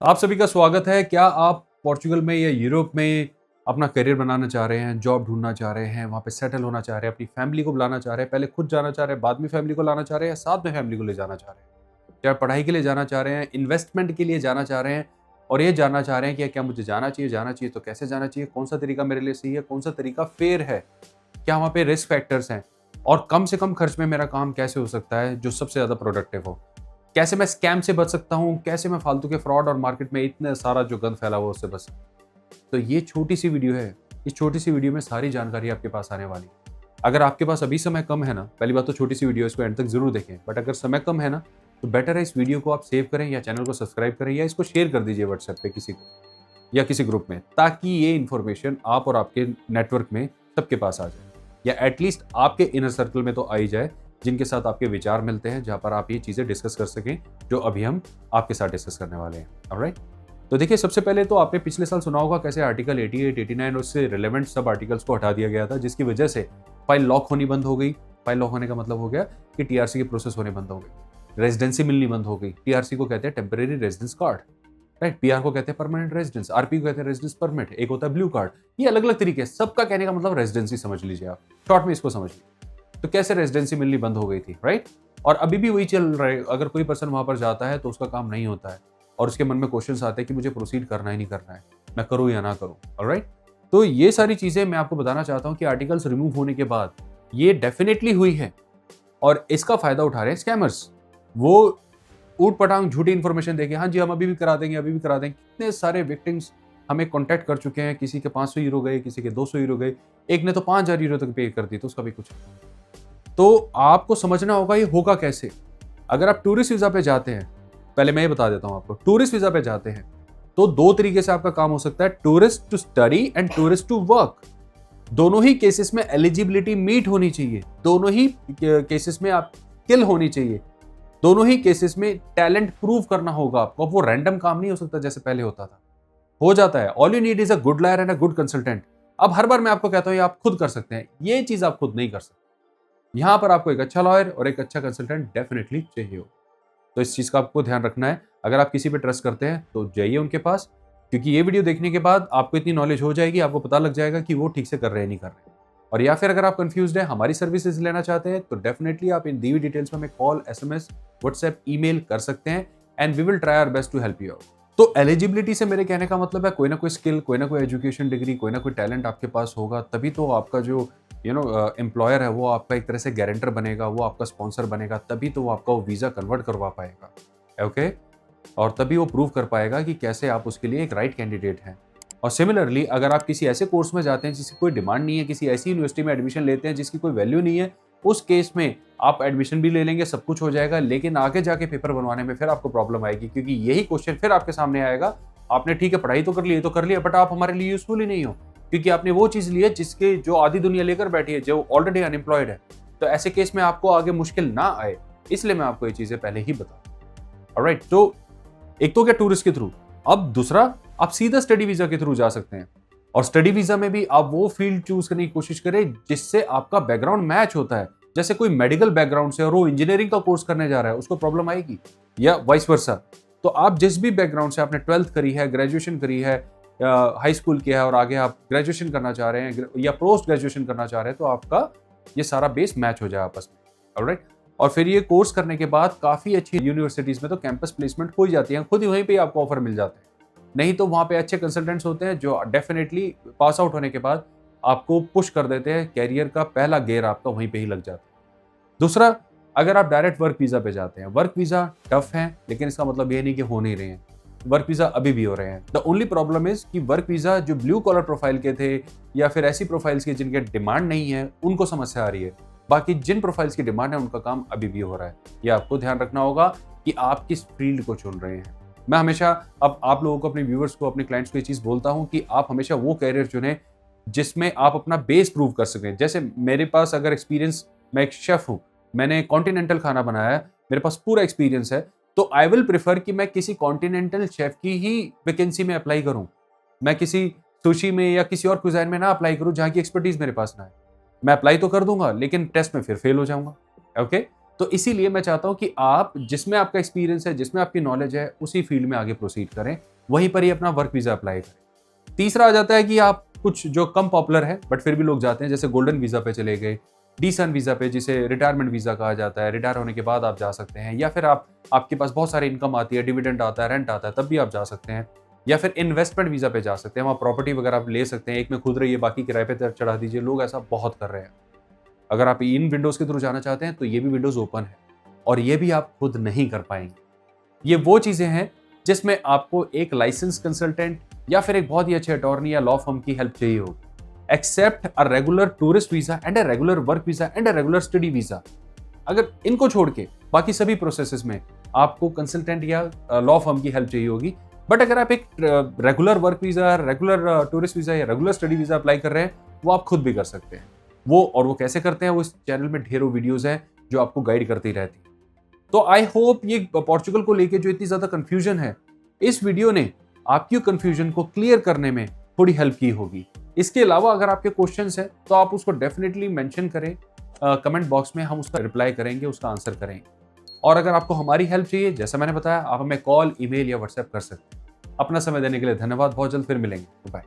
आप सभी का स्वागत है। क्या आप पोर्चुगल में या यूरोप में अपना करियर बनाना चाह रहे हैं, जॉब ढूँढना चाह रहे हैं, वहाँ पे सेटल होना चाह रहे हैं, अपनी फैमिली को बुलाना चाह रहे हैं, पहले खुद जाना चाह रहे हैं, बाद में फैमिली को लाना चाह रहे हैं या साथ में फैमिली को ले जाना चाह रहे हैं? क्या पढ़ाई के लिए जाना चाह रहे हैं, इन्वेस्टमेंट के लिए जाना चाह रहे हैं और ये जानना चाह रहे हैं कि क्या मुझे जाना चाहिए तो कैसे जाना चाहिए? कौन-सा तरीका मेरे लिए सही है, कौन-सा तरीका फ़ेयर है? क्या वहाँ पे रिस्क फैक्टर्स हैं? और कम से कम खर्च में मेरा काम कैसे हो सकता है जो सबसे ज़्यादा प्रोडक्टिव हो? कैसे मैं स्कैम से बच सकता हूँ? कैसे मैं फालतू के फ्रॉड और मार्केट में इतना सारा जो गंद फैला हुआ है उससे बच सकता हूँ? तो ये छोटी-सी वीडियो है। इस छोटी-सी वीडियो में सारी जानकारी आपके पास आने वाली है। अगर आपके पास अभी समय कम है ना, पहली बात तो छोटी-सी वीडियो है, इसको एंड तक ज़रूर देखें। बट अगर समय कम है ना, तो बेटर है इस वीडियो को आप सेव करें या चैनल को सब्सक्राइब करें या इसको शेयर कर दीजिए व्हाट्सएप पे किसी को या किसी ग्रुप में, ताकि ये इन्फॉर्मेशन आप और आपके नेटवर्क में सबके पास आ जाए या एटलीस्ट आपके इनर सर्कल में तो आ ही जाए, जिनके साथ आपके विचार मिलते हैं, जहाँ पर आप ये चीज़ें डिस्कस कर सकें, जो अभी हम आपके साथ डिस्कस करने वाले हैं। ऑलराइट? तो देखिए, सबसे पहले तो आपने पिछले साल सुना होगा कैसे आर्टिकल 88, 89 और उससे रिलेवेंट सब आर्टिकल्स को हटा दिया गया था, जिसकी वजह से फाइल लॉक होनी बंद हो गई। फाइल लॉक होने का मतलब हो गया कि टीआरसी के प्रोसेस होने बंद हो गए। रेजिडेंसी मिलनी बंद हो गई। टीआरसी को कहते हैं temporary residence card, right? PR को कहते हैं परमानेंट रेजिडेंस, आरपी को कहते हैं रेजिडेंस परमिट, एक होता है ब्लू कार्ड। ये अलग-अलग तरीके हैं। सबका कहने का मतलब रेजिडेंसी समझ लीजिए आप। शॉर्ट में इसको समझ लीजिए। तो कैसे रेजिडेंसी मिलनी बंद हो गई थी, राइट? और अभी भी वही चल रहा है। अगर कोई पर्सन वहाँ पर जाता है तो उसका काम नहीं होता है और उसके मन में क्वेश्चंस आते हैं कि मुझे प्रोसीड करना ही नहीं करना है, मैं करूँ या ना करूँ, ऑलराइट? तो ये सारी चीज़ें मैं आपको बताना चाहता हूँ कि आर्टिकल्स रिमूव होने के बाद ये डेफिनिटली हुई है और इसका फ़ायदा उठा रहे हैं स्कैमर्स। वो ऊट-पटांग झूठी इन्फॉर्मेशन देके, हाँ जी, हम अभी भी करा देंगे, अभी भी करा देंगे। कितने सारे विक्टिम्स हमें कॉन्टैक्ट कर चुके हैं, किसी के 500 यूरो गए, किसी के 200 यूरो गए, एक ने तो 5000 यूरो तक पे कर दी, तो उसका भी कुछ। तो आपको समझना होगा ये होगा कैसे? अगर आप टूरिस्ट वीज़ा पे जाते हैं, पहले मैं ये बता देता हूँ आपको, टूरिस्ट वीज़ा पे जाते हैं, तो 2 तरीके से आपका काम हो सकता है, tourist to study and tourist to work. दोनों ही केसेस में एलिजिबिलिटी मीट होनी चाहिए, दोनों ही केसेस में आप स्किल होनी चाहिए, दोनों ही केसेस में टैलेंट प्रूव करना होगा आपको। वो रैंडम काम नहीं हो सकता जैसे पहले होता था। हो जाता है, all you need is a good lawyer and a good consultant. अब हर बार मैं आपको कहता हूँ ये आप खुद कर सकते हैं, ये चीज आप खुद नहीं कर सकते। यहाँ पर आपको एक अच्छा लॉयर और एक अच्छा कंसल्टेंट डेफिनेटली चाहिए हो। तो इस चीज का आपको ध्यान रखना है। अगर आप किसी पे ट्रस्ट करते हैं तो जाइए उनके पास, क्योंकि ये वीडियो देखने के बाद आपको इतनी नॉलेज हो जाएगी, आपको पता लग जाएगा कि वो ठीक से कर रहे हैं नहीं कर रहे हैं। और या फिर अगर आप कंफ्यूज्ड हैं, हमारी सर्विसेज लेना चाहते हैं, तो डेफिनेटली आप इन दी हुई डिटेल्स में हमें कॉल, एसएमएस, व्हाट्सएप, ईमेल कर सकते हैं and we will try our best to help you out. तो एलिजिबिलिटी से मेरे कहने का मतलब है कोई ना कोई स्किल, कोई ना कोई एजुकेशन डिग्री, कोई ना कोई टैलेंट आपके पास होगा, तभी तो आपका जो एम्प्लॉयर है वो आपका एक तरह से गारंटर बनेगा, वो आपका स्पॉन्सर बनेगा, तभी तो वो आपका वो वीज़ा कन्वर्ट करवा पाएगा। ओके? और तभी वो प्रूव कर पाएगा कि कैसे आप उसके लिए एक राइट कैंडिडेट हैं। और सिमिलरली अगर आप किसी ऐसे कोर्स में जाते हैं जिसकी कोई डिमांड नहीं है, किसी ऐसी यूनिवर्सिटी में एडमिशन लेते हैं जिसकी कोई वैल्यू नहीं है, उस केस में आप एडमिशन भी ले लेंगे, सब कुछ हो जाएगा, लेकिन आगे जाके पेपर बनवाने में फिर आपको प्रॉब्लम आएगी, क्योंकि यही क्वेश्चन फिर आपके सामने आएगा। आपने ठीक है पढ़ाई तो कर ली, ये तो कर लिया, बट आप हमारे लिए यूजफुल ही नहीं हो, क्योंकि आपने वो चीज़ ली है जिसके जो आधी दुनिया लेकर बैठी है, जो ऑलरेडी अनएम्प्लॉयड है। तो ऐसे केस में आपको आगे मुश्किल ना आए, इसलिए मैं आपको ये चीज़ें पहले ही बता। ऑलराइट? तो एक तो क्या टूरिस्ट के थ्रू, अब दूसरा आप सीधा स्टडी वीजा के थ्रू जा सकते हैं। और स्टडी वीजा में भी आप वो फील्ड चूज करने की कोशिश करें जिससे आपका बैकग्राउंड मैच होता है। जैसे कोई मेडिकल बैकग्राउंड से और वो इंजीनियरिंग का कोर्स करने जा रहा है, उसको प्रॉब्लम आएगी, या वाइस वर्सा। तो आप जिस भी बैकग्राउंड से, आपने 12th करी है, ग्रेजुएशन करी है, हाई स्कूल किया है और आगे आप ग्रेजुएशन करना चाह रहे हैं या पोस्ट ग्रेजुएशन करना चाह रहे हैं, तो आपका ये सारा बेस मैच हो जाए आपस में। ऑलराइट? और फिर ये कोर्स करने के बाद काफ़ी अच्छी यूनिवर्सिटीज़ में तो कैंपस प्लेसमेंट हो ही जाती है, खुद ही वहीं पे आपको ऑफर मिल जाते हैं। नहीं तो वहाँ पे अच्छे कंसल्टेंट्स होते हैं जो डेफिनेटली पास आउट होने के बाद आपको पुश कर देते हैं, कैरियर का पहला गियर आपका वहीं पे ही लग जाता है। दूसरा, अगर आप डायरेक्ट वर्क वीज़ा पे जाते हैं, वर्क वीज़ा टफ है, लेकिन इसका मतलब ये नहीं कि हो नहीं रहे हैं। वर्क वीज़ा अभी भी हो रहे हैं। द ओनली प्रॉब्लम इज़ कि वर्क वीज़ा जो ब्लू कॉलर प्रोफाइल के थे या फिर ऐसी प्रोफाइल्स के जिनके डिमांड नहीं है, उनको समस्या आ रही है। बाकी जिन प्रोफाइल्स की डिमांड है उनका काम अभी भी हो रहा है। ये आपको ध्यान रखना होगा कि आप किस फील्ड को चुन रहे हैं। मैं हमेशा अब आप लोगों को, अपने व्यूअर्स को, अपने क्लाइंट्स को ये चीज़ बोलता हूँ कि आप हमेशा वो करियर चुनें जिसमें आप अपना बेस प्रूव कर सकें। जैसे मेरे पास अगर एक्सपीरियंस, मैं एक शेफ़ हूँ, मैंने कॉन्टिनेंटल खाना बनाया है, मेरे पास पूरा एक्सपीरियंस है, तो आई विल प्रेफर कि मैं किसी कॉन्टिनेंटल शेफ़ की ही वैकेंसी में अप्लाई करूँ। मैं किसी सुशी में या किसी और क्विज़ाइन में ना अप्लाई करूँ जहाँ की एक्सपर्टीज़ मेरे पास ना है। मैं अप्लाई तो कर दूँगा, लेकिन टेस्ट में फिर फेल हो जाऊँगा। ओके? तो इसीलिए मैं चाहता हूँ कि आप जिसमें आपका एक्सपीरियंस है, जिसमें आपकी नॉलेज है, उसी फील्ड में आगे प्रोसीड करें, वहीं पर ही अपना वर्क वीज़ा अप्लाई करें। तीसरा आ जाता है कि आप कुछ जो कम पॉपुलर है बट फिर भी लोग जाते हैं, जैसे गोल्डन वीज़ा पे चले गए, डी-सन वीज़ा पे जिसे रिटायरमेंट वीज़ा कहा जाता है, रिटायर होने के बाद आप जा सकते हैं, या फिर आपके पास बहुत सारी इनकम आती है, डिविडेंड आता है, रेंट आता है, तब भी आप जा सकते हैं, या फिर इन्वेस्टमेंट वीज़ा पे जा सकते हैं, वहाँ प्रॉपर्टी वगैरह आप ले सकते हैं, एक में खुद रहिए, बाकी किराए पे चढ़ा दीजिए, लोग ऐसा बहुत कर रहे हैं। अगर आप इन विंडोज़ के थ्रू जाना चाहते हैं तो ये भी विंडोज़ ओपन है, और ये भी आप खुद नहीं कर पाएँगे। ये वो चीज़ें हैं जिसमें आपको एक लाइसेंस कंसल्टेंट या फिर एक बहुत ही अच्छे अटॉर्नी या लॉ फर्म की हेल्प चाहिए होगी। Except a regular tourist visa and a regular work visa and a regular study visa. अगर इनको छोड़ के बाकी सभी प्रोसेसेस में आपको कंसल्टेंट या लॉ फर्म की हेल्प चाहिए होगी। बट अगर आप एक regular work visa, regular tourist visa या रेगुलर स्टडी वीज़ा अप्लाई कर रहे हैं, वो आप खुद भी कर सकते हैं। वो कैसे करते हैं, वो इस चैनल में ढेरों वीडियोज़ हैं जो आपको गाइड करती रहती हैं। तो आई होप ये पोर्चुगल को लेके जो इतनी ज़्यादा कन्फ्यूजन है, इस वीडियो ने आपकी कन्फ्यूजन को क्लियर करने में थोड़ी हेल्प की होगी। इसके अलावा अगर आपके क्वेश्चंस हैं तो आप उसको डेफिनेटली मेंशन करें कमेंट बॉक्स में, हम उसका रिप्लाई करेंगे, उसका आंसर करेंगे। और अगर आपको हमारी हेल्प चाहिए, जैसा मैंने बताया, आप हमें कॉल, ईमेल या व्हाट्सएप कर सकते हैं। अपना समय देने के लिए धन्यवाद। बहुत जल्द फिर मिलेंगे। बाय।